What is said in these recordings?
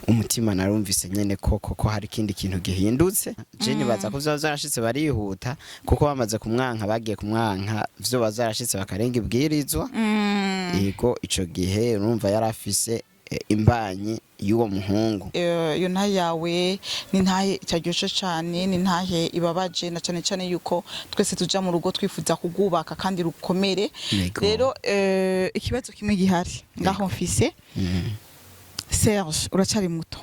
umutima narumvise nyene ko hari ikindi kintu gihindutse je nibaza ko vyo zarashitse barihuta kuko bamaze kumwanka bagiye kumwanka vyo bazarashitse bakarenga ibwirizwa yego ico gihe urumva yarafise imbanyi y'uwo muhungu iyo ntahe yawe ni ntahe itaryoshe cyane, ni ntahe ibabaje na cyane cyane yuko twese tuja mu rugo twifuza kugubaka kandi rukomere. Rero ikibazo kimwe gihari ngaho mfise Serge uracari muto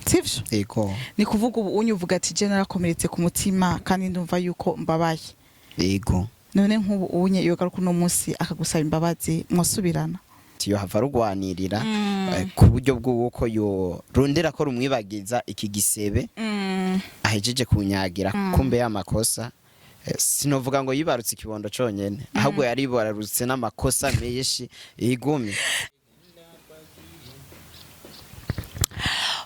sivyo? yego Ni kuvuga ubu unyuvuga ati je narakomeretse ku mutima kandi ndumva yuko mbabaye. yego None nk'ubu unye iyo garuka no munsi akagusaba imbabazi mwasubirana? yo hava rugwanirira ku buryo bw'uko yo rondera ko rumwibagiza iki gisebe ahejeje kunyagira kumbe y'amakosa sinovuga ngo yibarutse ikibondo conyene ahubwo yari bararutse n'amakosa menshi igumi.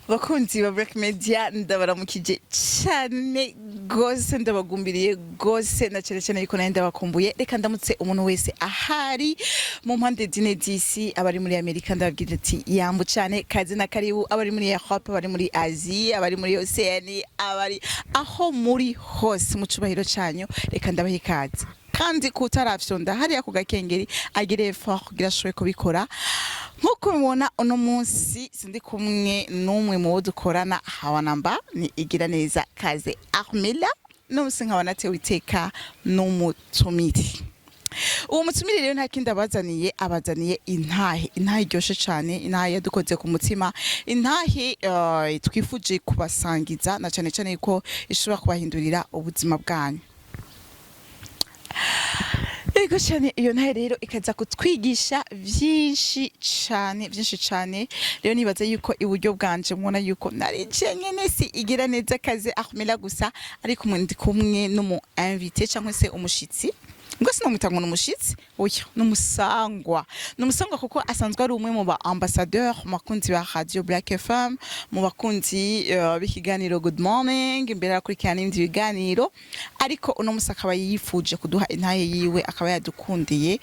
Bakunzi ba Black Media ndabaramukije cyane gose, ndabagumbiriye gose na cyane cyane yuko nenda bakumbuye. Reka ndamutse umuntu wese ahari mu mpande dine disi, abari muri Amerika ndababwira ati yambu cyane kazi na karibu, abari muri Europe, abari muri Asia, abari muri Oceania, abari aho muri hose mu cubahiro cyanyu, reka ndabahe kazi kandi kutarafyonda hariya ku gakengeri agire effort kugira ashobore kubikora. Nkuko mubona uno munsi sindi kumwe n'umwe mu bo dukorana hawanamba ni igira neza kaze Armela n'umusi nkaba natewe iteka n'umutumire. Uwo mutumire rero nta kindi abazaniye intahe iryoshe cyane, intahe yadukoze ku mutima, intahe twifuje kubasangiza na cyane cyane yuko ishobora kubahindurira ubuzima bwanyu. Ego cyane iyo ntahe rero ikaza kutwigisha byinshi cyane. Rero nibaza yuko iburyo bwanje mubona yuko nari nyene si igira neza kaze Armela gusa, ariko ndi kumwe n'umu invité cyangwa se umushitsi. Ngo sinamwita ngo n'umushitsi, oya n'umusangwa kuko asanzwe ari umwe mu ba ambassadeur makunzi ba Radio Black FM, mu bakunzi b'ikiganiro Good Morning, imbere akurikirana ibindi biganiro, ariko uno musi akaba yifuje kuduha intahe yiwe, akaba yadukundiye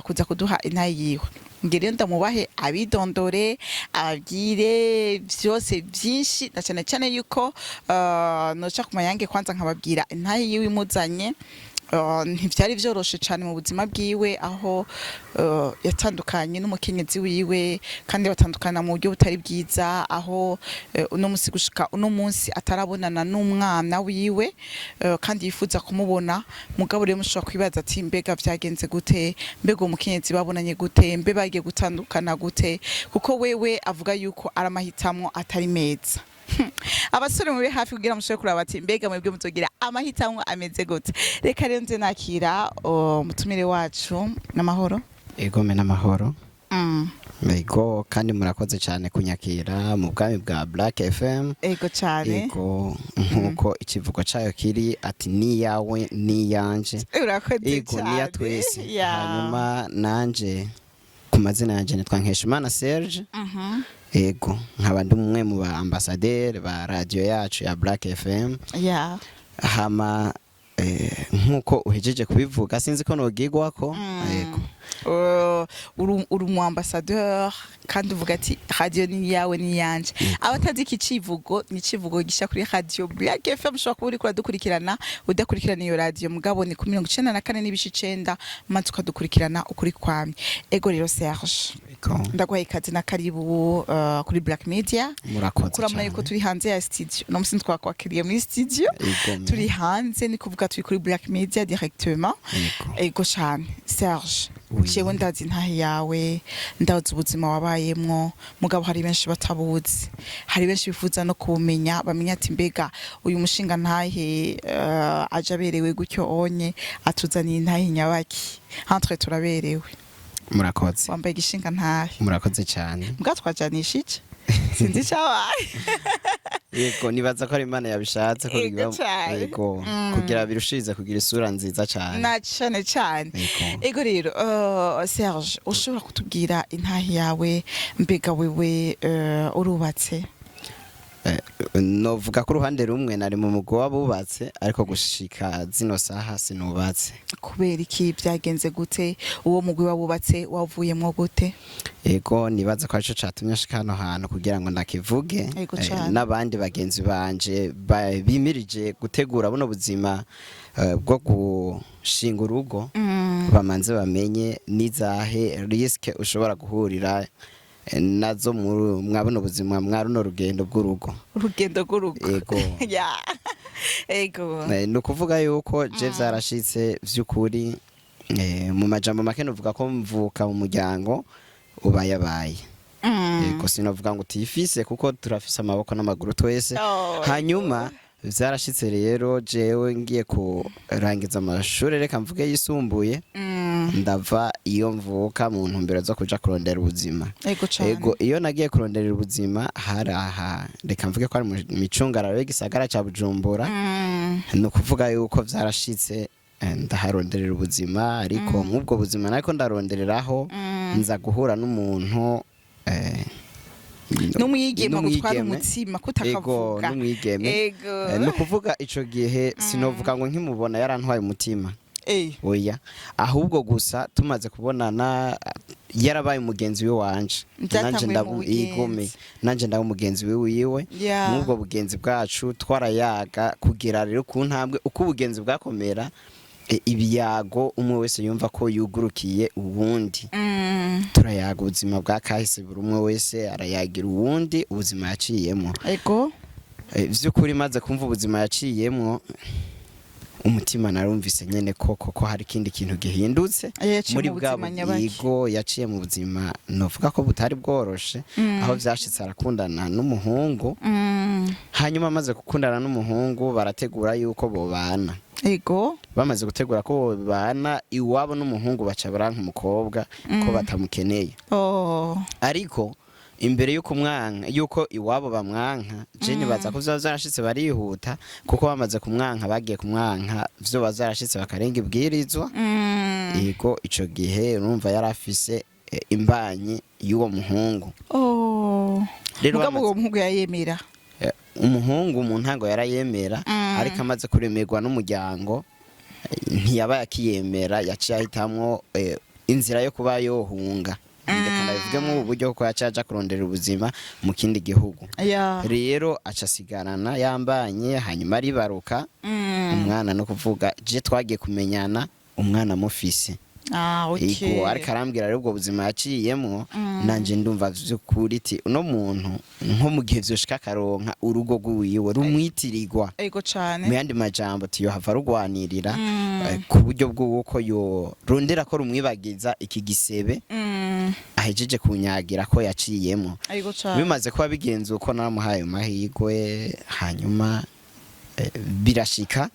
kuza kuduha intahe yiwe. Ngere ndamubahe abidondore ababwire byose byinshi na cyane cyane yuko noca ku mayange kwanza nkababwira intahe yiwe imuzanye. Ntivyari vyoroshe cyane mu buzima bwiwe, aho yatandukanye n'umukenyezi wiwe kandi batandukana mu buryo butari bwiza, aho uno musi gushika uno munsi atarabonana n'umwana wiwe kandi yifuza kumubona. Mugabo rero mushobora kwibaza ati mbega vyagenze gute, mbega umukenyezi babonanye gute, mbe bagiye gutandukana gute, kuko wewe avuga yuko ari amahitamwo atari meza. Abasore mube hafi kugira mushobore kuraba ati mbega mwebwe muzogira amahitamwo ameze gute. Reka rero nze nakira umutumire wacu n'amahoro. Ego me n'amahoro. Ego kandi murakoze cyane kunyakira mu bwami bwa Black FM. Ego cyane. Ego nkuko ikivugo cyayo kiri ati ni yawe ni yanje. Urakoze cyane. Ego ni ya twese. Hanyuma nanje ku mazina yanje nitwa Nkeshimana Serge. Ego nkaba ndi umwe mu ba ambassadeur ba radio yacu ya Black FM. Hama nkuko uhejeje kubivuga sinzi ko nogigwako. Ego uri umu ambassadeur kandi uvuga ati radio ni yawe ni yanje. Abatazi iki civugo ni civugo gisha kuri Radio Black FM, shobora kuba uri kuradukurikirana udakurikirana iyo radio, mugabo ni ku 94 n'ibice 9 maze ukadukurikirana ukuri kwamye. Ego rero Serge ndaguhaye ikaze na karibu kuri Black Media. Murakoze cyane. Kuramuna yuko turi hanze ya studio, no musi twakwakiriye muri studio, turi hanze ni kuvuga turi kuri Black Media directement. Ego cyane Serge, jewe ndazi intahe yawe, ndazi ubuzima wabayemwo, mugabo hari benshi batabuzi, hari benshi bifuza no kumenya, bamenya ati mbega uyu mushinga ntahe aje aberewe gutyo onye atuzaniye intahe nyabaki, entre turaberewe. Murakoze. Wambaye igishinga ntahe. Murakoze cyane. Mbwa twajanishije sinzi cyabaye. Yego nibaza ko ari Imana yabishatse ko yego kugira birushirize kugira isura nziza cyane. Na cyane. Ego rero Serge ushobora kutubwira intahe yawe, mbega wewe urubatse? novuga ko uruhande rumwe nari mu mugwi w'abubatse ariko gushika zino saha sinubatse. kubera iki byagenze gute uwo mugwi wabubatse wavuyemwo gute? Ego nibaza ko arico catumye ashika hano hantu kugira ngo ndakivuge n'abandi bagenzi banje bimirije gutegura buno buzima bwo gushinga urugo bamanze bamenye nizahe riske ushobora guhurira nazo mwabuno buzima mwaruno rugendo bw'urugo. Ego ego ni ukuvuga yuko je vyarashitse vy'ukuri mu majambo make novuga ko mvuka mu muryango ubayabaye. Ego sinovuga ngo utifise kuko turafise amaboko n'amaguru twese. Hanyuma vyarashitse rero jewe ngiye kurangiza amashuri reka mvuge yisumbuye ndava iyo mvuka mu ntumbero zo kuja kurondera ubuzima. Ego iyo nagiye kurondera ubuzima haraha reka mvuge ko ari mu micungararo y'igisagara ca Bujumbura. No kuvuga yuko vyarashitse ndaharonderera ubuzima ariko nk'ubwo buzima nariko ndarondereraho nza guhura n'umuntu n'umwigeme gutwara umutima kutakavuga. Ego no kuvuga ico gihe sinovuga ngo nkimubona yarantwaye umutima. Oya ahubwo gusa tumaze kubonana yarabaye umugenzi we wanje nanje ndabe umugenzi wiwe n'ubwo bugenzi bwacu twarayaga kugira rero ku ntambwe uko ubugenzi bwakomera ibiyago umwe wese yumva ko yugurukiye ubundi. Turayaga ubuzima bwa kahise buri umwe wese arayagira uwundi ubuzima yaciyemo. Ego vy'ukuri maze kumva ubuzima yaciyemo umutima narumvise nyene ko hari kindi kintu gihindutse muri bwabo yigo yaciye mu buzima novuga ko butari bworoshe aho vyashitse arakundana n'umuhungu. Hanyuma amaze gukundana n'umuhungu barategura yuko bobana. Ego bamaze gutegura ko bobana iwabo n'umuhungu baca baranka umukobwa ko batamukeneye. Ariko imbere yuko iwabo bamwanka je nibaza ko vyarashitse barihuta kuko bamaze kumwanka bagiye kumwanka vyo bazarashitse bakarenga ibwirizwa. Ego ico gihe urumva yarafise imbanyi y'uwo muhungu. Rero uwo muhungu yayemera. Umuhungu mu ntango yarayemera ariko amaze kuremerwa n'umuryango ntiyaba yakiyemera yaciye ahitamwo inzira yo kuba yohunga. Ndekana bivugemo uburyo ko yacaja kurondera ubuzima mu kindi gihugu. Rero acasigarana yambanye hanyuma aribaruka umwana no kuvuga je twagiye kumenyana umwana mufise. Okay. Ego ariko arambwira rero ubwo buzima yaciyemwo nanje ndumva vy'ukuri ti uno muntu nko mu gihe vyoshika karonka urugo rwiwe rumwitirirwa. Ego cane mu yandi majambo tiyo hava rugwanirira ku buryo bw'uko yo rondera ko rumwibagiza iki gisebe ahejeje kunyagira ko yaciyemo. Bimaze kuba bigenze uko naramuhaye mahigwe hanyuma birashika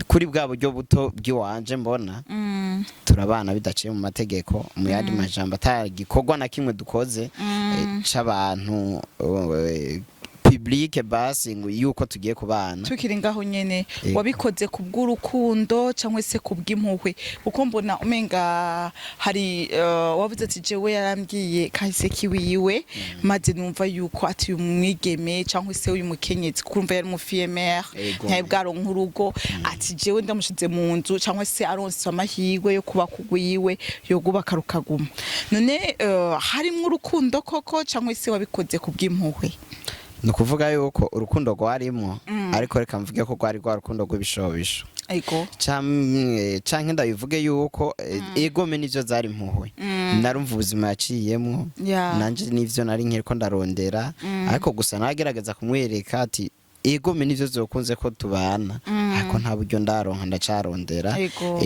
kuri bwa buryo buto bw'iwanje mbona turabana bidaciye mu mategeko mu yandi majambo atagikorwa na kimwe dukoze c'abantu public basi ngo yuko tugiye kubana. Tukiri ngaho nyene wabikoze kubw'urukundo cyangwa se kubw'impuhwe uko mbona umenga hari wavuze ati jewe yarambwiye kahise kiwiwe maze numva yuko ati umwigeme cyangwa se uyu mukenyezi kumva yari umufiemer ntaye bwaro nk'urugo ati jewe ndamushize mu nzu cyangwa se aronse amahirwe yo kuba kugwiwe yo gubaka rukaguma. None harimo urukundo koko cyangwa se wabikoze kubw'impuhwe? Nukuvuga yuko urukundo rwarimo ariko reka mvuge ko rwari rwa rukundo rw'ibishobisho. Ego canke ndabivuge yuko egome nivyo zari impuhwe. Narumva ubuzima yaciyemwo nanje nivyo nari nkiriko ndarondera ariko gusa nagerageza kumwereka ati egome nivyo zokunze ko tubana ariko nta buryo ndaronka ndacarondera.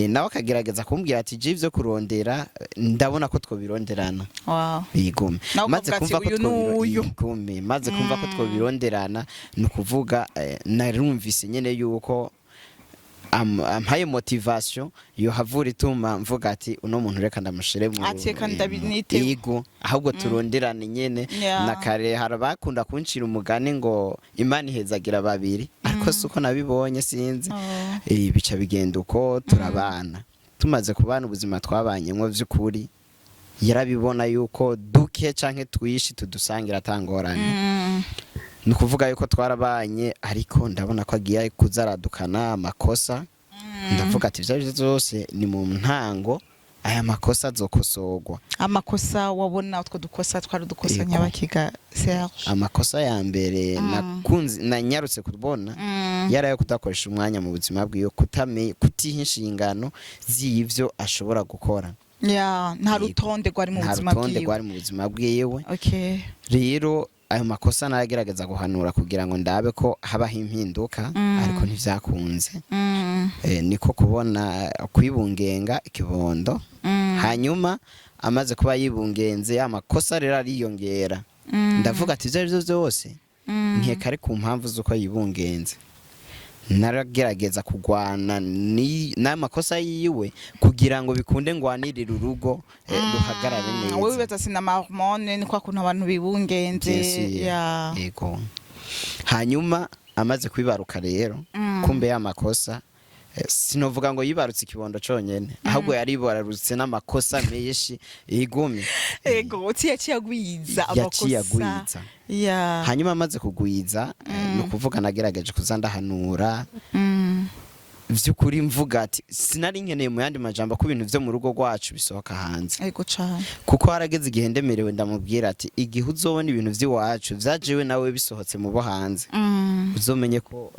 Nawe akagerageza kumbwira ati je ivyo kurondera ndabona ko twobironderana. Egome maze kumva ko twobironderana nukuvuga narumvise nyene yuko ampaye motivation yo havura ituma mvuga ati uno muntu reka ndamushire mu ateka ndabinite. Yego ahubwo turonderane nyene na kare harabakunda kuncira umugani ngo Imana ihezagira babiri ariko suko nabibonye sinzi. Bica bigenda uko turabana tumaze kubana ubuzima twabanyemwo vy'ukuri yarabibona yuko duke canke twishi tudusangira atangorane. ni ukuvuga yuko twarabanye ariko ndabona ko agiye kuzaradukana amakosa ndavuga ati ivyo vyose ni mu ntango aya makosa azokosorwa. Amakosa wabona utwo dukosa twari dukosa Nyabakiga Serge? Amakosa ya mbere nanyarutse kubona yarayo kudakoresha umwanya mu buzima bwiwe, kutiha inshingano z'ivyo ashobora gukora. Nta rutonde rwari mu buzima bwiwe. Okay. Rero ayo makosa naragerageza guhanura kugira ngo ndabe ko habaho impinduka ariko ntivyakunze. Niko kubona kwibungenga ikibondo, hanyuma amaze kuba yibungenze amakosa rero ariyongera. Ndavuga ati ivyo vyose nkeka ari ku mpamvu z'uko yibungenze. Naragerageza kugwana n'amakosa yiwe kugira ngo bikunde ngwanirira urugo ruhagarare neza. Wewe beta sina hormone ni kwa kuntu abantu bibungenze. Yego. Hanyuma amaze kwibaruka rero kumbe y'amakosa sinovuga ngo yibarutse ikibondo conyene ahubwo yaribarutse n'amakosa menshi igumi. Ego yaciye agwiza. Hanyuma amaze kugwiza no kuvuga nagerageje kuzandahanura vy'ukuri mvuga ati sinari nkeneye mu yandi majambo ko ibintu vyo mu rugo rwacu bisohoka hanze. Ego cyane. Kuko harageze igihe ndemerewe ndamubwira ati igihe uzobona ibintu vy'iwacu vyajewe nawe bisohotse mu bo hanze uzomenye ko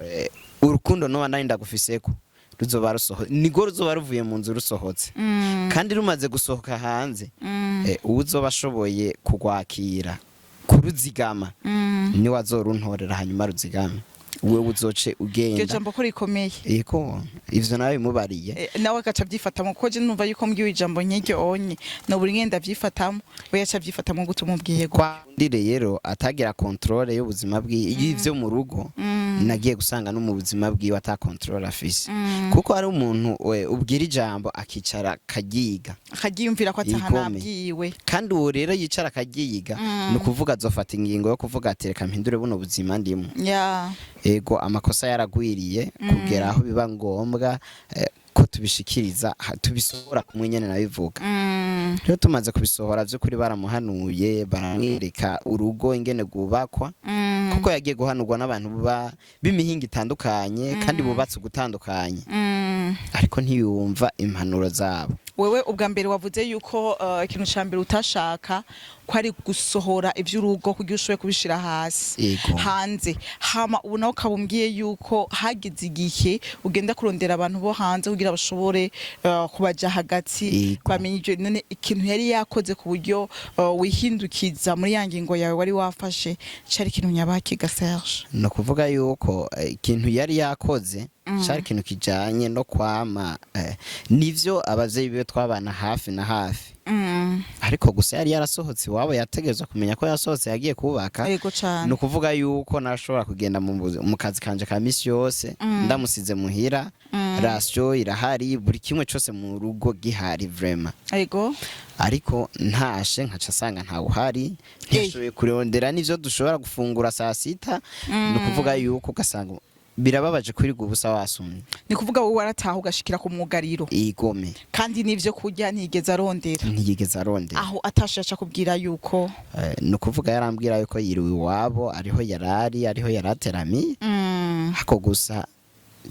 urukundo no nari ndagufiseko ruzoba rusohotse, nigo ruzoba ruvuye mu nzu rusohotse. Kandi rumaze gusohoka hanze uzoba ashoboye kugwakira kuruzigama ni wazoruntorera hanyuma ruzigame wewe uzoce ugenda. Iryo jambo ko rikomeye. Eko ivyo nawe mubariye nawe gaca byifatamo ko je numva yuko mbwiwe ijambo nk'iryo onye no buri ngenda byifatamo we yaca byifatamo gutumubwiye ndire rero atagira controle y'ubuzima bw'ivyo mu rugo. Nagiye gusanga no mu buzima bwiwe ata controle afise kuko ari umuntu ubwira ijambo akicara kagiga akagiyumvira ko atahanabwiwe, kandi uwo rero yicara kagiga no kuvuga azofata ingingo yo kuvuga ati reka mpindure buno buzima ndimo. Ego amakosa yaragwiriye kugera aho biba ngombwa ko tubishikiriza tubisohora kumwe nyene nabivuga. Rero tumaze kubisohora vyo kuri baramuhanuye baramwereka urugo ingene gubakwa kuko yagiye guhanurwa n'abantu b'imihinga itandukanye kandi bubatse gutandukanye ariko ntiyumva impanuro zabo. Wewe ubwa mbere wavuze yuko ikintu ca mbere utashaka ko ari gusohora ivy'urugo kugira ushobe kubishira hasi hanze. Hama ubu nawe kabumbwiye yuko hagize igihe ugenda kurondera abantu bo hanze kugira bashobore kubaja hagati bamenye ivyo. None ikintu yari yakoze ku buryo wihindukiza muri yangingo yawe wari wafashe cari ikintu Nyabakiga Serge? No kuvuga yuko ikintu yari yakoze cari ikintu kijanye no kwama nivyo abavyeyi biwe twabana hafi na hafi ariko gusa yari yarasohotse iwabo yategerezwa kumenya ko yasohotse yagiye kubaka. No kuvuga yuko nashobora kugenda mu kazi kanje ka misi yose ndamusize muhira ratio irahari buri kimwe cyose mu rugo gihari vraiment. Ariko ntashe nkaca sanga ntawe uhari ntishoboye kurondera n'ivyo dushobora gufungura saa sita. No kuvuga yuko gasanga birababaje kwirirwa ubusa wasumye. Ni kuvuga wowe warataha ugashikira ku mugariro igome kandi nivyo kurya ntiyigeze arondera aho atashasha kubwira yuko no kuvuga yarambwira yuko yiriwe iwabo ariho yarateramiye hako gusa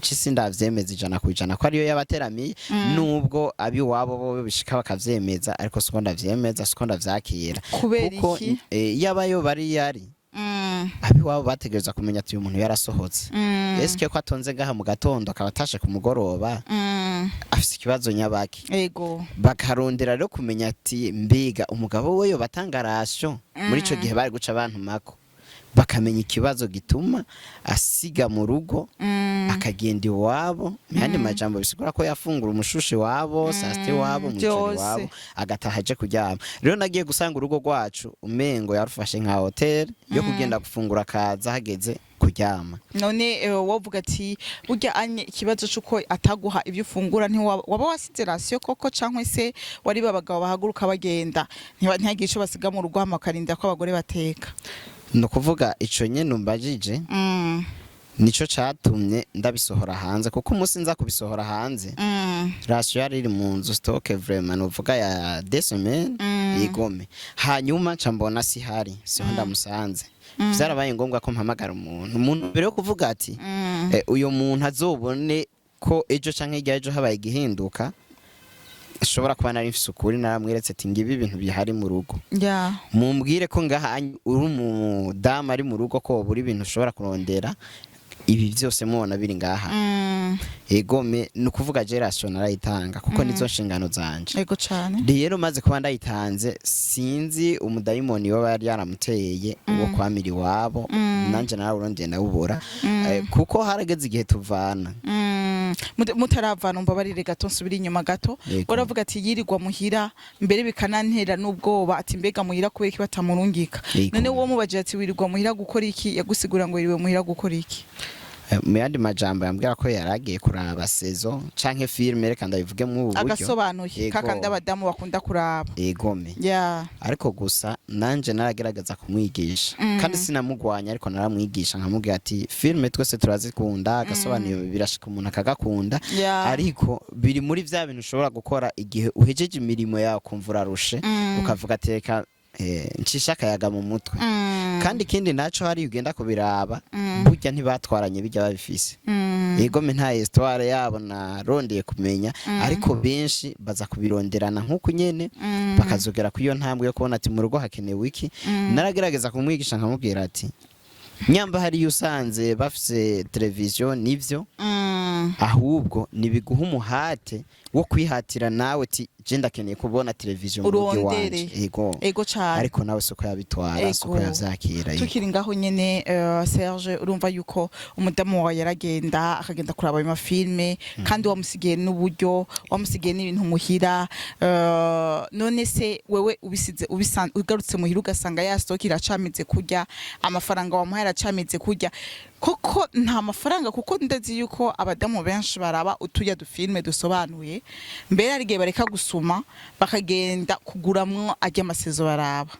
cisi ndavyemeza 100% ko ariyo yabateramiye nubwo abi wabo bo bishika bakavyemeza ariko siko ndavyemeza siko ndavyakira kuko yabayo bari yari abi wabo bategereza kumenya ati uyu muntu yarasohotse. Eske ko atonze gaha mu gatondo akabatashe ku mugoroba afise ikibazo Nyabaki. Bakarondera rero kumenya ati mbiga umugabo we yo batangarasho muri ico gihe bari guca abantu mako bakamenya ikibazo gituma asiga mu rugo akagenda iwabo. Yandi majambo bisigura ko yafungura umushushe wabo saste wabo mucuri wabo agataha aje kuryama. Rero nagiye gusanga urugo rwacu umengo yarufashe nka hotel yo kugenda gufungura kaza hageze kuryama. None wovuga ati burya anye ikibazo cyuko ataguha ibyo ufungura waba wasize ratio koko cankwe se wari babagabo bahaguruka bagenda ntiyagiye ico basiga mu rugo amakarinda ko abagore bateka? No kuvuga ico nyene umbajije nico catumye ndabisohora hanze kuko umunsi nza kubisohora hanze ratio yari iri mu nzu stock vraiment uvuga ya 2 semaines igome hanyuma nca mbona sihari siho ndamusanze vyarabaye ngombwa ko mpamagara umuntu mbere yo kuvuga ati uyo muntu azobone ko ejo canke hirya ejo habaye igihinduka ashobora kuba nari mfise ukuri naramweretse ati ngibi ibintu bihari mu rugo mumbwire ko ngaha uri umudamu ari mu rugo ko buri ibintu ushobora kurondera ibi byose mubona biri ngaha egome ni ukuvuga generation narayitanga kuko nizo nshingano zanje ego cyane rero maze kuba ndayitanze sinzi umudayimoni we yari yaramuteye uwo kwamira iwabo nanje narawurondeye ndawubura kuko harageze igihe tuvana mutaravana umbabarire gato nsubira inyuma gato uravuga ati yirirwa muhira mbere bikanantera n'ubwoba ati mbega muhira kubera iki batamurungika none uwo mubaje ati wirirwa muhira gukora iki yagusigura ngo yiriwe muhira gukora iki mu yandi majambo yambwira ko yaragiye kuraba sezo canke filme reka ndabivuge mu buryo agasobanuye kakandi abadamu bakunda kuraba egome ariko gusa nanje naragerageza kumwigisha kandi sinamugwanya ariko naramwigisha nkamubwira ati filme twese turazikunda agasobanuye birashika umuntu akagakunda ariko biri muri vya bintu ushobora gukora igihe uhejeje imirimo yawe kumva urarushe ukavuga ati reka ncisha akayaga mu mutwe kandi ikindi naco hari ugenda kubiraba burya ntibatwaranye bijya babifise egome nta histoire yabo narondeye kumenya ariko benshi baza kubironderana nkuko nyene bakazogera ku iyo ntambwe yo kubona ati mu rugo hakenewe iki naragerageza kumwigisha nkamubwira ati nyamba hari usanze bafise television nivyo ahubwo nibiguha umuhate wo kwihatira nawe ati je ndakeneye kubona television mu rugo wanje ego cyane ariko nawe soko yabitwara soko yavyakira tukiri ngaho nyene Serge urumva yuko umudamu wawe yaragenda akagenda kuraba ayo mafilme kandi wamusigiye n'uburyo wamusigiye n'ibintu muhira none se wewe ugarutse muhira ugasanga ya stock iracamize kurya amafaranga wamuhaye aracamize kurya koko nta mafaranga kuko ndazi yuko abadamu benshi baraba utuya dufilme dusobanuye mbere ari gihe bareka gusuma bakagenda kuguramwo ajya amasezo baraba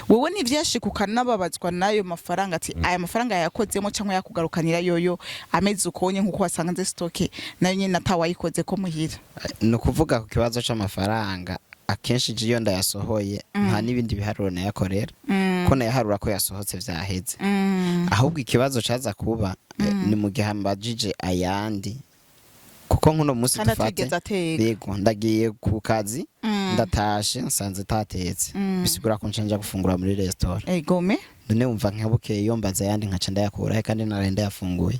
wowe n'ivyashikuka nababazwa nayo mafaranga ati aya mafaranga yakozemo cyangwa yakugarukanira yoyo ameze ukonye nkuko wasanze stock nayo nyine natawayikoze ko muhira no kuvuga ku kibazo c'amafaranga akenshi jiyo ndayasohoye nta nibindi biharuro nayakorera ko nayaharura ko yasohotse vyaheze ahubwo ikibazo caza kuba ni mu gihe mbajije ayandi kuko nkuno musi dufate yego ndagiye ku kazi ndatashe nsanze tatetse bisigura ko ncenja gufungura muri restaurant egome none umva nkabukeye iyo mbaza yandi nkaca ndayakura kandi narenda yafunguye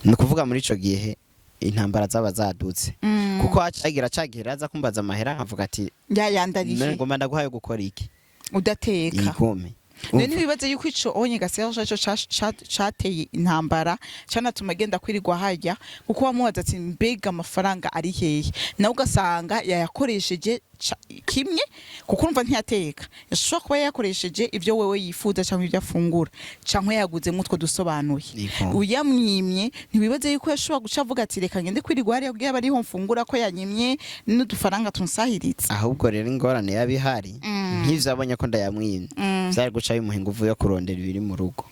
ni kuvuga muri ico gihe intambara zaba zadutse kuko cagira aza kumbaza amahera nkavuga ati yayandariye ngomba ndaguhaye gukora iki udateka igome none bibaze yuko ico onye gaserge cyo cateye intambara canatuma agenda kwirirwa hajya kuko wamubaza ati mbega amafaranga ari hehe nawe ugasanga yayakoresheje kimwe kuko urumva ntiyateka yashobora kuba yakoresheje ibyo wewe yifuza cyangwa ibyo afungura cyangwa yaguze mutwo dusobanuye uyamwimye ntibibaze yuko yashobora guca avuga ati reka ngende kwirirwa hariya kugira bariho mfungura ko yanyimye n'udufaranga tunsahiritse ahubwo rero ingorane yabihari nk'ivyo abonye ko ndayamwimye byari guca bimuhinga uvuye kurondera ibiri mu rugo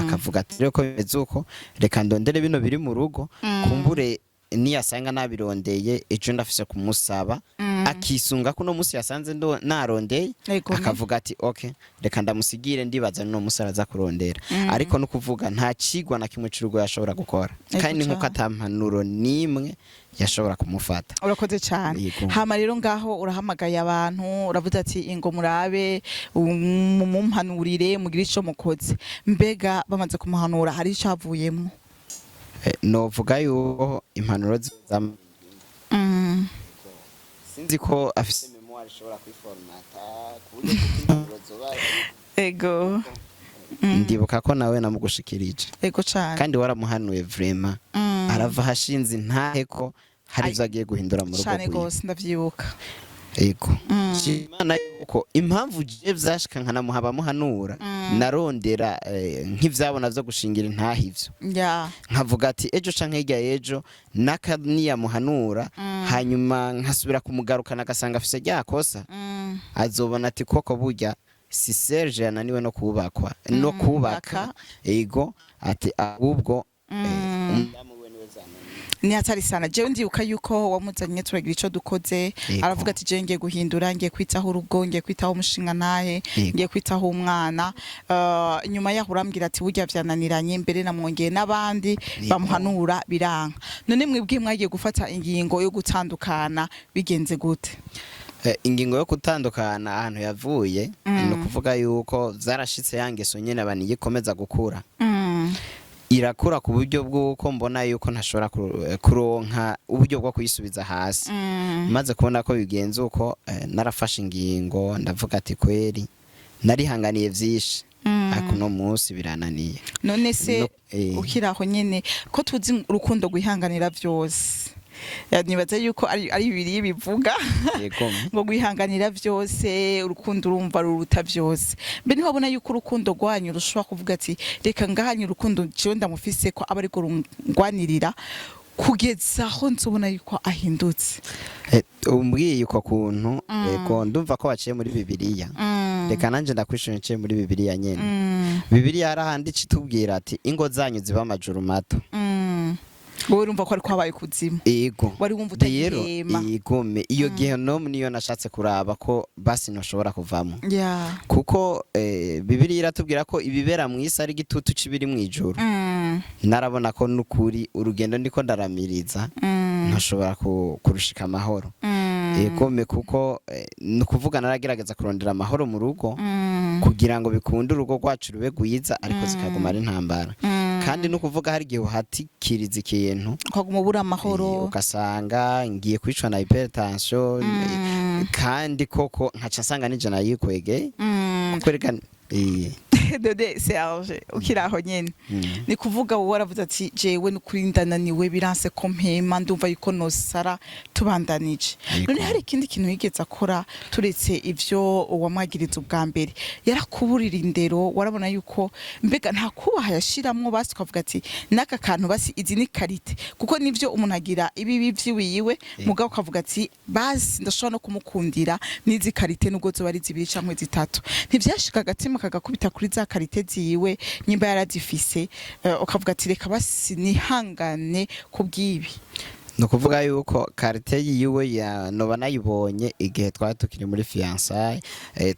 akavuga ati rero ko bimeze uko reka ndondere bino biri mu rugo kumbure niyasanga nabirondeye ejo ndafise kumusaba akisunga kuno musi yasanze narondeye akavuga ati okay reka ndamusigire ndibaza no musaraza kurondera ariko no kuvuga nta cigwa na kimwe cy'urugo yashobora gukora kandi nkuko atampanuro nimwe yashobora kumufata urakoze cyane hama rero ngaho urahamagaye abantu uravuze ati ingo murabe mumpanurire mugira ico mukoze mbega bamaze kumuhanura hari ico havuyemo novuga yuko impanuro zizam sinzi ko afise memoire ishobora kwiformata kuburyo impanuro zoba ego ndibuka ko nawe namugushikirije ego cyane kandi waramuhanuye vraiment arava hashinze ntahe ko hari zagiye guhindura mu rugo cyane gose ndavyibuka ego Imana yuko impamvu je vyashika nkanamuhaba muhanura narondera nk'ivyabona vyo gushingira intahivyo nkavuga ati ejo canke hirya ejo nakaniya muhanura hanyuma nkasubira kumugarukana agasanga afise ryakosa azobona ati koko burya si Serge yananiwe no kubaka ego ati ahubwo umudamu we niwe zananiwe ni hatari sana. Jewe ndibuka yuko wamuzanye turagira ico dukoze, aravuga ati je ngiye guhindura, ngiye kwitaho urugo, ngiye kwitaho umushinga nahe, ngiye kwitaho umwana. Nyuma yaho urambwira ati burya vyananiranye, mbere namwongeye n'abandi bamuhanura biranka. None mwebwe mwagiye gufata ingingo yo gutandukana, bigenze gute? Ingingo yo gutandukana ahantu yavuye no kuvuga yuko zarashitse yangeso nyene baniyikomeza gukura. Irakura ku buryo bw'uko mbona yuko ntashobora kuronka uburyo bwo kuyisubiza hasi. Maze kubona ko bigenze uko narafashe ingingo ndavuga ati kweri narihanganiye vyinshi ariko no munsi birananiye. None se ukiraho nyene ko tuzi urukundo guhihanganira vyose, nibaza yuko ari bibiri bivuga ngo guhihanganira vyose, urukundo urumva ruruta vyose. Mbe ntibabona yuko urukundo rwanyu rushobora kuvuga ati reka ngahanye urukundo jewe ndamufise ko aba ariko rungwanirira kugeza aho nzobona yuko ahindutse? Umbwiye uko kuntu ego ndumva ko waciye muri Bibiliya. Reka nanje ndakwishimiye muri Bibiliya nyene. Bibiliya yarahanditse itubwira ati ingo zanyu ziba amajuru mato. Wowe urumva ko ari kwabaye kuzimu. Ego. Wari wumva utagihema. Igome iyo gehenomu niyo nashatse kuraba ko basi ntoshobora kuvamo. Kuko Bibiliya iratubwira ko ibibera mu isi ari gitutu cibiri mu ijuru. Narabona ko nukuri urugendo ndiko ndaramiriza ntashobora kurushika amahoro. Egome kuko nukuvuga naragerageza kurondera amahoro mu rugo kugira ngo bikunde urugo rwacu rube gwiza ariko zikaguma ari ntambara. Kandi nukuvuga hari gihe uhatikiriza ikintu ukaguma ubura amahoro, ugasanga ngiye kwicwa na hypertension kandi koko nkaca nsanga nije nayikwege kwerekana Dode Serge ukiraho nyene ni kuvuga wowe waravuze ati jewe nukuri ndananiwe biranse ko mpema ndumva yuko nosara tubandanije. None hari ikindi kintu yigeze akora turetse ivyo wamwagiriza ubwa mbere? Yarakuburira indero, warabona yuko mbega nta kubaha yashiramwo basi ukavuga ati naka kantu basi izi ni karite, kuko nivyo umuntu agira ibibi vyiwiwe mugabo ukavuga ati basi ndashobora no kumukundira nizi karite nubwo zo bari zibiri canke zitatu. Ntivyashika agatima kagakubita kuri za karite ziwe nyimba yarazifise ukavuga ati reka basi nihangane kubwibi? No kuvuga yuko karite yiwe ya noba nayibonye igihe twari tukiri muri fiançailles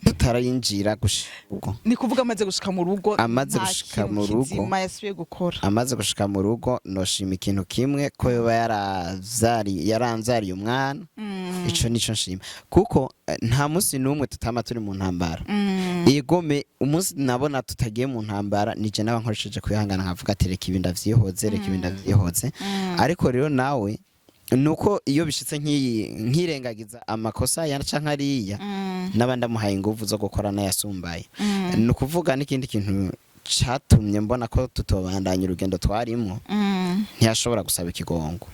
tutarayinjira gushika. Ni kuvuga amaze gushika mu rugo, amaze gushika mu rugo yasubiye gukora. Amaze gushika mu rugo noshima ikintu kimwe ko yoba yaranzariye umwana. Ico nico nshima kuko nta munsi numwe tutama turi mu ntambara. Igome umunsi nabona tutagiye mu ntambara nije naba nkoresheje kwihangana nkavuga ati reka ibinda vyihoze reka ibinda vyihoze. Ariko rero nawe nuko iyo bishitse nkirengagiza amakosa yanca nkariya nabandi amuhaye ingufu zo gukora nayasumbaye. Nukuvuga n'ikindi kintu catumye mbona ko tutobandanya urugendo twarimo ntiyashobora gusaba ikigongo.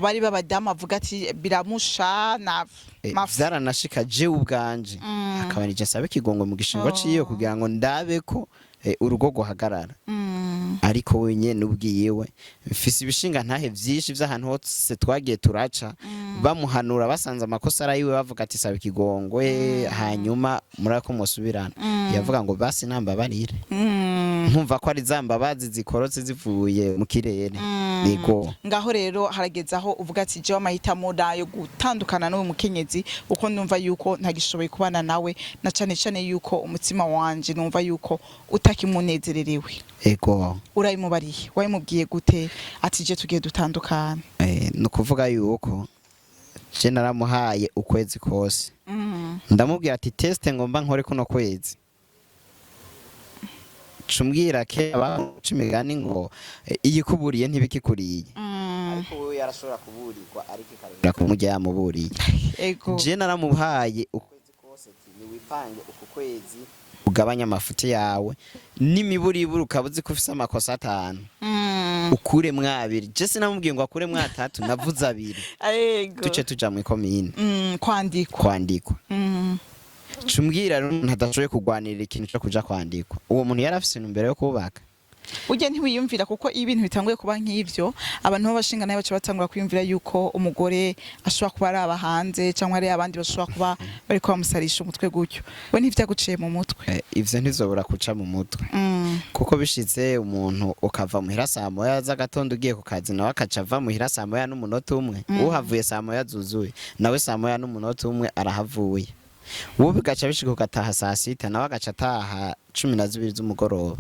Bari babadamu avuga ati biramusha na vyaranashika je ubwanje akaba nije nsaba ikigongo mu gishingo ciyo kugira ngo ndabe ko urugo guhagarara. Ariko wenyene ubwiyewe mfise ibishinga ntahe vyinshi vy'ahantu hose twagiye turaca bamuhanura basanze amakosa arayiwe bavuga ati saba ikigongwe hanyuma murako musubirana. Yavuga ngo basi nambabarire. Nkumva ko ari zambabazi zikorotse zivuye mu kirere. Yego ngaho rero haragezaho uvuga ati je amahitamo dayo gutandukana n'uwo mukenyezi uko numva yuko ntagishoboye kubana nawe, na cane cane yuko umutima wanje numva yuko utakimunezererewe. Ego urayimubariye wayimubwiye gute ati je tugiye dutandukana? No kuvuga yuko je naramuhaye ukwezi kose. Ndamubwira ati teste ngomba nkore kuno kwezi. Cumbwira ke abacimigani ngo iyikuburiye ntibikikuriye. Ariko wewe yarashobora kuburirwa ariko ikarura kumujya yamuburiye. Ego je naramuhaye ukwezi kose ati wipange uku kwezi ugabanya amafuti yawe n'imiburiburu ukabuzi ko ufise amakosa 5 ukure mwabiri. Je sinamubwiye ngo akure mwa 3 navuze 2. Ego tuce tuja mu komine kwandikwa. Cumbwira ntadashoboye kugwanirira ikintu cyo kuja kwandikwa. Uwo muntu yarafise imbere yo kubaka ujye ntiwiyumvira kuko iyo ibintu bitanguye kuba nk'ivyo abantu b'abashinga nayo baca batangura kwiyumvira yuko umugore ashobora kuba ari abahanze cyangwa ari abandi bashobora kuba bari bamusarisha umutwe gutyo we ntivyaguciye mu mutwe ivyo ntizobura kuca mu mutwe kuko bishitse umuntu ukava muhira saa moya z'agatondo ugiye ku kazi nawe akaca ava muhira saa moya n'umunota umwe uhavuye saa moya zuzuye nawe saa moya n'umunota umwe arahavuye wowe bigaca bishika ugataha saa sita nawe agaca ataha 12 z'umugoroba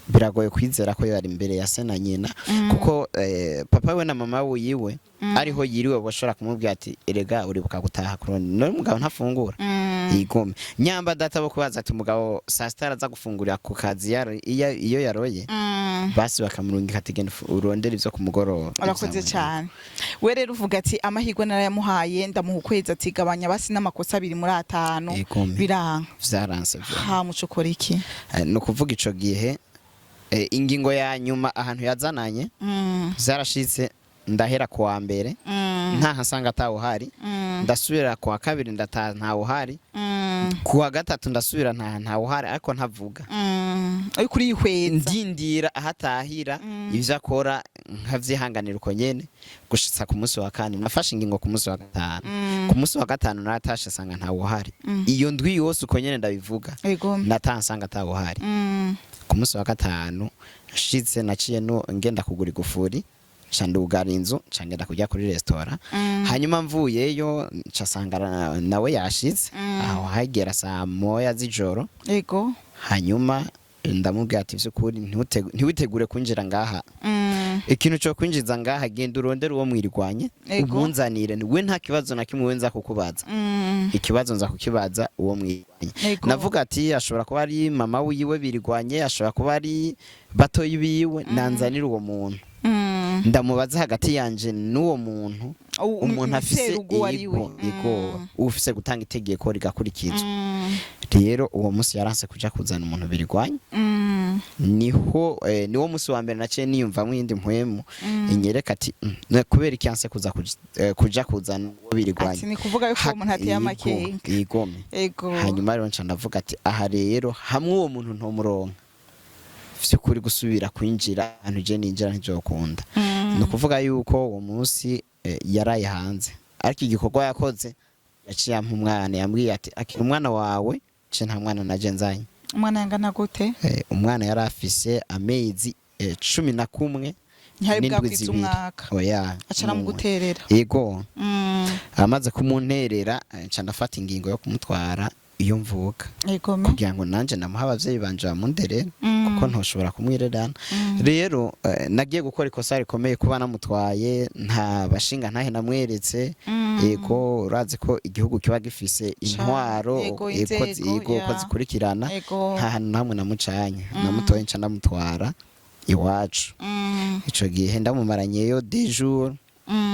biragoye kwizera ko yari imbere ya se na nyina kuko papa we na mama we yiwe ariho yiriwe bashobora kumubwira ati erega uribuka gutaha kuroni no mugabo ntafungura igome nyamba data bo kubaza ati umugabo saa sita araza gufungurira ku kazi iyo yaroye basi bakamurungika ati genda urondera ivyo ku mugoroba. Urakoze cyane we rero uvuga ati amahirwe narayamuhaye ndamuha ukwezi ati gabanya basi n'amakosa 2 muri 5 biranga vyaranse ha mucukora iki no kuvuga ico gihe ingingo ya nyuma ahantu yazananye zarashitse ndahera kuwa mbere nta hasanga atawuhari ndasubira kuwa kabiri ndataha ntawuhari kuwa gatatu ndasubira ntawuhari ariko ntavuga ari kuri ihweza ndindira ahatahira ivyo akora nkavyihanganira uko nyene gushitsa ku munsi wa kane nafashe ingingo ku munsi wa gatanu ku munsi wa gatanu natashe sanga ntawuhari iyo ndwi yose uko nyene ndabivuga natansanga atawuhari ku munsi wa gatanu shitse naciye no ngenda kugura igufuri candugara inzu cangenda kujya kuri restaurant hanyuma mvuyeyo ncasanga nawe yashitse aho hagera saa moya z'ijoro ego hanyuma ndamubwira ati vyukuri ntiwitegure kwinjira ngaha ikintu cyo kwinjiza ngaha genda urondera uwo mwirwanye ubunzanire we nta kibazo na kimwe wenza kukubaza ikibazo nza kukibaza uwo mwirwanye navuga ati ashobora kuba ari mama wiwe birwanye ashobora kuba ari batoyi biwe nanzanira uwo muntu ndamubaza hagati yanje n'uwo muntu umuntu afise ego ufise gutanga itegeko rigakurikizwa rero uwo munsi yaranse kuja kuzana umuntu birwanye niwo munsi wa mbere naciye niyumva mwindi mpwemu inyereka ati kubera ikyanse kuja kuzana uwo birwanye ati ni kuvuga yuko umuntu ateye amakenga igome hanyuma rero nca ndavuga ati aha rero hamwe uwo muntu ntomuronka vyukuri gusubira kwinjira ahantu je ninjira ntizokunda no kuvuga yuko uwo munsi yaraye hanze ariko igikorwa yakoze yaciye ampa umwana yambwiye ati akira umwana wawe ce nta mwana naje nzanye umwana yangana gute umwana yari afise amezi 11 ntihari bwabwiza umwaka oya acara mu guterera yego amaze kumunterera nca ndafata ingingo yo kumutwara iyo mvuka kugira ngo nanje namuha abavyeyi banje bamunderera kuko ntoshobora kumwirerana rero nagiye gukora ikosa rikomeye kuba namutwaye nta bashinga ntahe namweretse yego urazi ko igihugu kiba gifise intwaro ko zikurikirana nta hantu namwe namucanye namutoye nca ndamutwara iwacu ico gihe ndamumaranyeyo 2 jours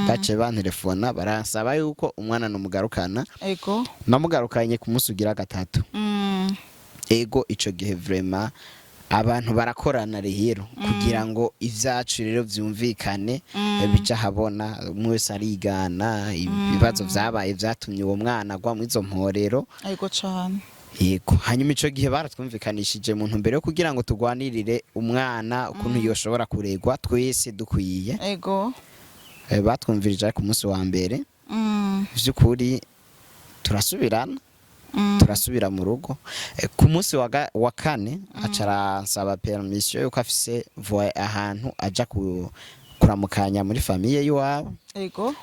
bace bantelefona baransaba yuko umwana numugarukana ego namugarukanye kumusugira gatatu ego ico gihe vraiment abantu barakorana rero kugira ngo ivyacu rero vyumvikane bija habona mwese arigana ibibazo vyabaye vyatumye uwo mwana agwa mwizo mporero ego cyane yego hanyuma ico gihe baratwumvikanishije mu ntumbero yo kugira ngo tugwanirire umwana ukuntu yoshobora kuregwa twese dukwiye ego batwumvirije ku munsi wa mbere vyukuri turasubirana turasubira mu rugo ku munsi wa kane acara nsaba permission yuko afise ahantu aja kuramukanya muri famille yiwabo ego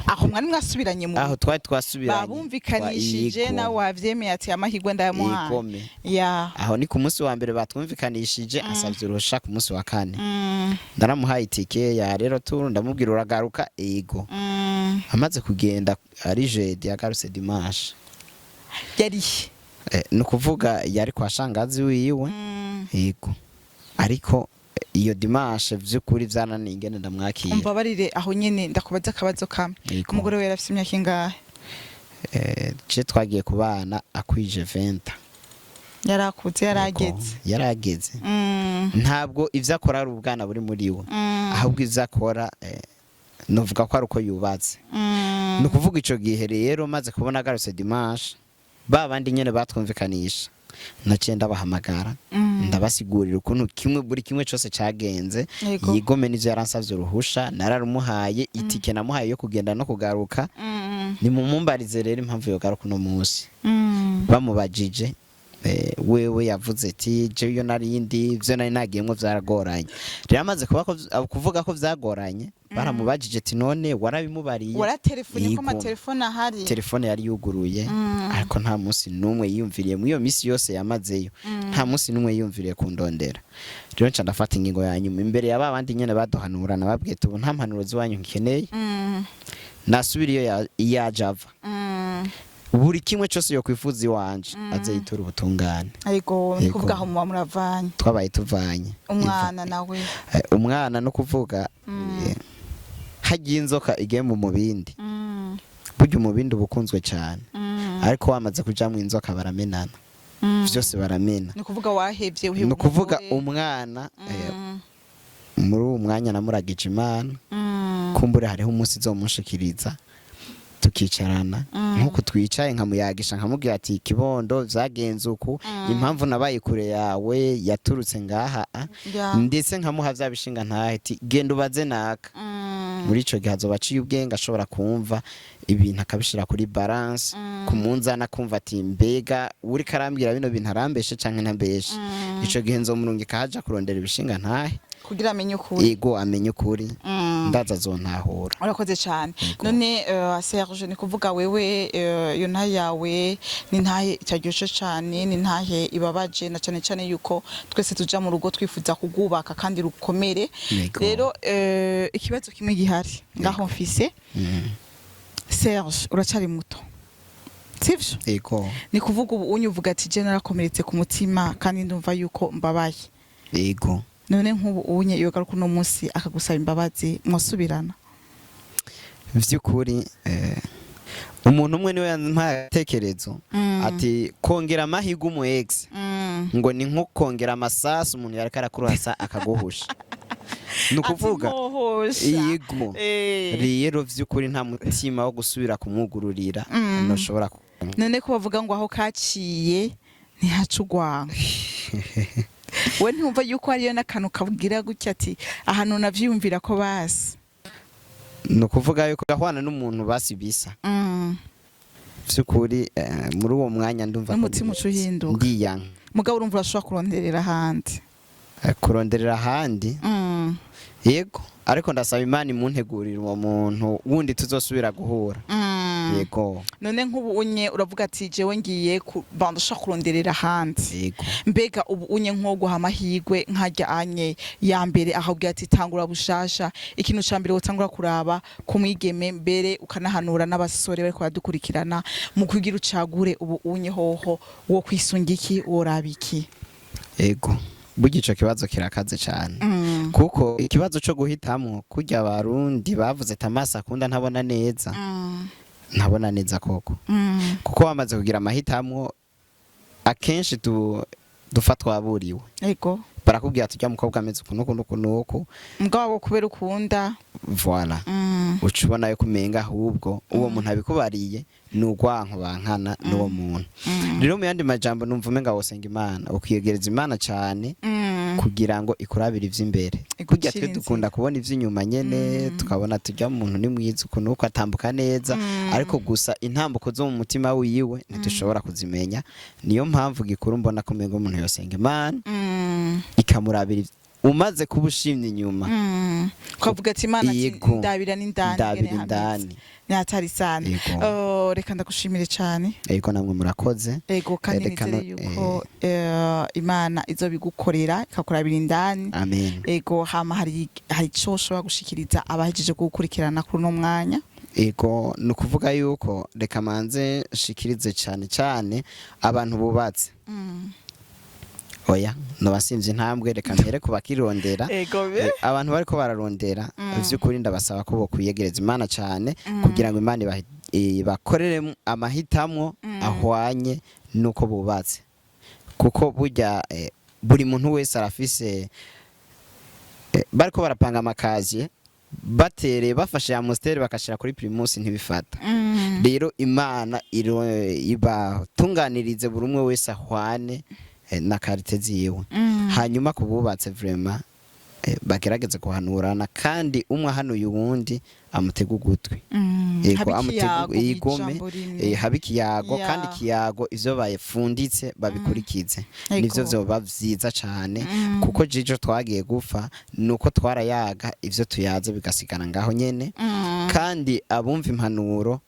aho mwari mwasubiranye mu aho twasubiranye babumvikanishije na wavyemeye ati amahirwe ndayamuhaye aho ni ku munsi wa mbere batwumvikanishije asavye urusha ku munsi wa kane ndaramuhaye itike ya rero tour ndamubwira uragaruka ego amaze kugenda ari jeudi yagarutse dimanche yari no kuvuga yari kwa shangazi wiwe ego ariko iyo dimanche vyukuri vyananiye ingene ndamwakira umva barire aho nyene ndakubaza akabazo kamwe umugore we yarafise imyaka ingahe je twagiye kubana akwije 20 yarakuze yarageze ntabwo ivyo akora ari ubwana buri muri we ahubwo ivyo akora novuga ko ari uko yubatse no kuvuga ico gihe rero maze kubona agarutse dimanche babandi nyene batwumvikanisha naciye ndabahamagara ndabasigurira ukuntu buri kimwe cyose cyagenze Yego. yigome n'ivyo yaransavye uruhusha nararumuhaye itike namuhaye yo kugenda no kugaruka nimumumbarize rero impamvu yogaruka uno munsi bamubajije wewe yavuze ati je yo narindi vyo nari nagiyemwo vyaragoranye rero amaze kuvuga ko vyagoranye baramubajije ati none warabimubariye waratelefone ko amatelefone ahari telefone yari yuguruye ariko nta munsi numwe yiyumviriye mu iyo misi yose yamazeyo nta munsi numwe yiyumviriye kundondera rero nca ndafata ingingo ya nyuma imbere ya babandi nyene baduhanurana babwiye tubu nta mpanuro ziwanyu nkeneye nasubira iyo Java buri kimwe cyose yo kwifuza iwanje aze yitura ubutungane ariko ni kuvuga aho muba muravanye twabaye tuvanye umwana nawe umwana no kuvuga hagiye inzoka igiye mu mubindi burya umubindi ubukunzwe cyane ariko wamaze kujamwo inzoka baramenana byose baramena ni kuvuga wahevye ni kuvuga umwana muri uwo mwanya namuragije Imana kumbure hariho umunsi zomushikiriza tukicarana nkuko twicaye nkamuyagisha nkamubwira ati kibondo vyagenze uku impamvu nabaye kure yawe yaturutse ngaha ndetse nkamuha vyabishinga ntahe ati genda ubaze naka muri ico gihe azoba aciye ubwenge ashobora kumva ibintu akabishira kuri balance kumunzana kumva ati mbega uri karambwira bino bintu arambeshe canke ntambeshe ico gihe nzomurungika haja kurondera ibishinga ntahe kugira amenye ukuri yego amenye ukuri ndaza zontahura urakoze cyane none Serge ni kuvuga wewe yo ntahe yawe ni ntahe itaryoshe cyane ni ntahe ibabaje na cyane cyane yuko twese tuja mu rugo twifuza kugubaka kandi rukomere rero ikibazo kimwe gihari ngaho mfise Serge uracari muto sivyo yego ni kuvuga ubu unyuvuga ati je narakomeretse ku mutima kandi ndumva yuko mbabaye yego none nk'ubu unye iyo garuka uno munsi akagusaba imbabazi mwasubirana vy'ukuri umuntu umwe niwe yampaye atekerezo ati kongera amahirwe umu ex ngo ni nko kongera amasasu umuntu yareka arakurasa akaguhusha nukuvuga yego rero vy'ukuri nta mutima wo gusubira kumwugururira noshobora none ko bavuga ngo aho kaciye ntihacugwanga we ntumva yuko hariyo n'akantu kabwira gutya ati ahantu navyumvira ko basi no kuvuga yuko gahwana n'umuntu basi bisa vy'ukuri muri uwo mwanya ndumva n'umutima ucuhinduka ndiyanga mugabo urumva urashobora kuronderera ahandi yego ariko ndasaba Imana imuntegurira uwo muntu wundi tuzosubira guhura yego none nk'ubu unye uravuga ati jewe ngiye bandusha kuronderera ahandi yego mbega ubu unye nko guha amahirwe nkajya anye ya mbere ahubwo ati tangura bushasha ikintu ca mbere wotangura kuraba kumwigeme mbere ukanahanura n'abasore bariko badukurikirana mu kugira ucagure ubu unye hoho wo kwisunga iki worabiki yego bugico kibazo kirakaze cyane kuko ikibazo cyo guhitamwo kujya abarundi bavuze tamasa akunda ntabona neza ntabona neza koko kuko wamaze kugira amahitamwo akenshi dufatwa aburiwe yego barakubwira tujya mukobwa ameze ukuntu mugabo kubera ukunda voilà ucubona yo kumenga ahubwo uwo muntu abikubariye n'ugwanko bankana n'uwo muntu rero mu yandi majambo numva umenga wosenga Imana ukiyegereza Imana cyane kugira ngo ikurabire ivy'imbere kujya twe dukunda kubona ivy'inyuma nyene tukabona tujya mu muntu ni mwiza ukuntu uko atambuka neza ariko gusa intambuko zo mu mutima wiwe ntitushobora kuzimenya niyo mpamvu gikuru mbona ko mengo umuntu yosenga Imana ikamurabira umaze kubushimye inyuma kwavuga ati Imana ndabira n'indani nyatari sana reka ndagushimire cyane yego namwe murakoze yego kandi nizere yuko Imana izo bigukorera ikakurabira indani amen yego hama hari ico ushobora gushikiriza abahejeje gukurikirana kuri no mwanya yego nukuvuga yuko reka manze shikirize cyane abantu bubatse oya nabasimvye intambwe reka mpere kubakirondera abantu bariko bararondera vy'ukuri ndabasaba ko bokwiyegereza Imana cyane kugira ngo Imana bakorere amahitamwo ahwanye nuko bubatse kuko burya buri muntu wese arafise bariko barapanga amakazi batere bafashe ya Amstel bakashira kuri Primus ntibifata rero imana ibatunganirize buri umwe wese ahwane na karite ziwe hanyuma kububatse vraiment bagerageze kuhanurana kandi umwe ahanuye uwundi amutega ugutwi yego amutega igome haba ikiyago kandi ikiyago ivyo bayefunditse babikurikize nivyo vyoba vyiza cane kuko jijo twagiye gupfa nuko twarayaga ivyo tuyaze bigasigana ngaho nyene kandi abumva impanuro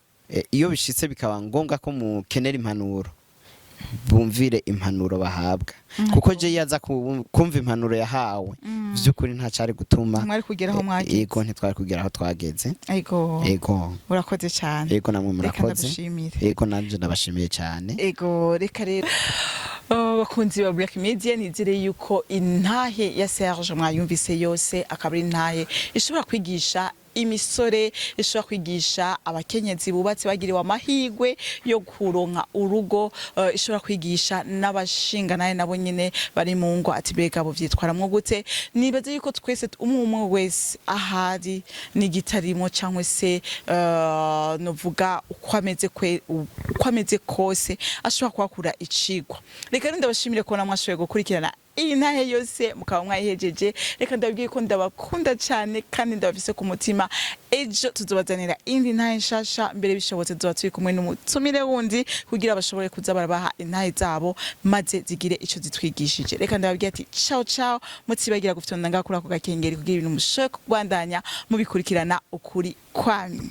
iyo bishitse bikaba ngombwa ko mukenera impanuro bumvire impanuro bahabwa kuko je yaza kumva impanuro yahawe vy'ukuri nta cari gutuma mwari kugeraho mwageze yego ntitwari kugeraho twageze yego urakoze cyane yego namwe murakoze yego nanje ndabashimiye cyane yego reka rero bakunzi ba Black Media nizire yuko intahe ya Serge mwayumvise yose akaba ari intahe ishobora kwigisha imisore ishobora kwigisha abakenyezi bubatse bagiriwe amahigwe yo kuronka urugo ishobora kwigisha n'abashinga naye nabo nyene bari mu ngo ati bega bo vyitwaramwo gute nibaze yuko twese umwe wese ahari ni gitarimo cyangwa se novuga uko ameze kose ashobora kwakura icigwa reka ndabashimire ko namwashoboye gukurikirana iyi ntahe yose mukaba mwayihejeje reka ndabwiye ko ndabakunda cyane kandi ndabafise ku mutima ejo tuzobazanira indi ntahe nshasha mbere bishobotse tuzoba turi kumwe n'umutumire wundi kugira bashobore kuza barabaha intahe zabo maze zigire ico zitwigishije reka ndababwiye ati ciao ciao mutibagira gufyonda ngakura ku gakengeri kugira ibintu mushobore kubandanya mubikurikirana ukuri kwami.